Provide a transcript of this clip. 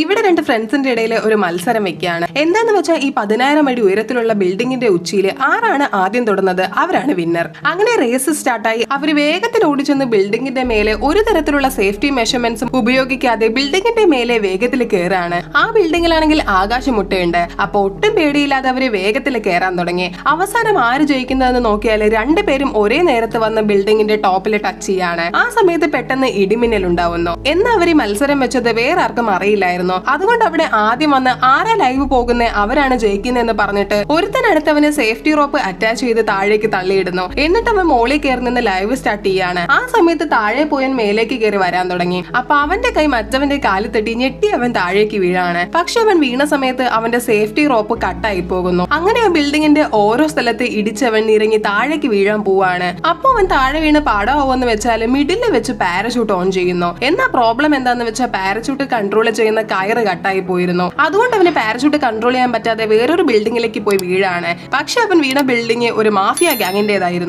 ഇവിടെ രണ്ട് ഫ്രണ്ട്സിന്റെ ഇടയിൽ ഒരു മത്സരം വെക്കുകയാണ്. എന്താന്ന് വെച്ചാൽ ഈ 10,000 അടി ഉയരത്തിലുള്ള ബിൽഡിംഗിന്റെ ഉച്ചിയിൽ ആരാണ് ആദ്യം തൊടുന്നത് അവരാണ് വിന്നർ. അങ്ങനെ റേസ് സ്റ്റാർട്ടായി. അവര് വേഗത്തിൽ ഓടിച്ചെന്ന് ബിൽഡിംഗിന്റെ മേലെ ഒരു തരത്തിലുള്ള സേഫ്റ്റി മെഷർമെന്റ്സും ഉപയോഗിക്കാതെ ബിൽഡിംഗിന്റെ മേലെ വേഗത്തിൽ കയറാണ്. ആ ബിൽഡിംഗിലാണെങ്കിൽ ആകാശമുട്ടയുണ്ട്. അപ്പൊ ഒട്ടും പേടിയില്ലാതെ അവര് വേഗത്തിൽ കയറാൻ തുടങ്ങി. അവസാനം ആര് ജയിക്കുന്നതെന്ന് നോക്കിയാൽ രണ്ടുപേരും ഒരേ നേരത്ത് വന്ന് ബിൽഡിംഗിന്റെ ടോപ്പിൽ ടച്ച് ചെയ്യാണ്. ആ സമയത്ത് പെട്ടെന്ന് ഇടിമിന്നൽ ഉണ്ടാവുന്നു. എന്ന് അവര് മത്സരം വെച്ചത് വേറെ ആർക്കും അറിയില്ലായിരുന്നു. അതുകൊണ്ട് അവിടെ ആദ്യം വന്ന് ആരാ ലൈവ് പോകുന്നേ അവരാണ് ജയിക്കുന്നതെന്ന് പറഞ്ഞിട്ട് ഒരുത്തനടുത്തവന് സേഫ്റ്റി റോപ്പ് അറ്റാച്ച് ചെയ്ത് താഴേക്ക് തള്ളിയിടുന്നു. എന്നിട്ട് അവൻ മോളിൽ കയറി നിന്ന് ലൈവ് സ്റ്റാർട്ട് ചെയ്യാണ്. ആ സമയത്ത് താഴെ പോയൻ മേലേക്ക് കയറി വരാൻ തുടങ്ങി. അപ്പൊ അവന്റെ കൈ മറ്റവന്റെ കാലിൽ തട്ടി ഞെട്ടി അവൻ താഴേക്ക് വീഴാണ്. പക്ഷെ അവൻ വീണ സമയത്ത് അവന്റെ സേഫ്റ്റി റോപ്പ് കട്ടായി പോകുന്നു. അങ്ങനെ ബിൽഡിംഗിന്റെ ഓരോ സ്ഥലത്ത് ഇടിച്ചവൻ ഇറങ്ങി താഴേക്ക് വീഴാൻ പോവാണ്. അപ്പൊ അവൻ താഴെ വീണ് പാടാവോന്ന് വെച്ചാൽ മിഡിലിൽ വെച്ച് പാരഷൂട്ട് ഓൺ ചെയ്യുന്നു. എന്നാ പ്രോബ്ലം എന്താന്ന് വെച്ചാൽ പാരഷൂട്ട് കൺട്രോൾ ചെയ്യുന്ന കയറ് കട്ടായി പോയിരുന്നു. അതുകൊണ്ട് അവന് പാരഷൂട്ട് കൺട്രോൾ ചെയ്യാൻ പറ്റാതെ വേറൊരു ബിൽഡിംഗിലേക്ക് പോയി വീഴാണ്. പക്ഷെ അവൻ വീണ ബിൽഡിംഗ് ഒരു മാഫിയ ഗാങ്ങിന്റേതായിരുന്നു.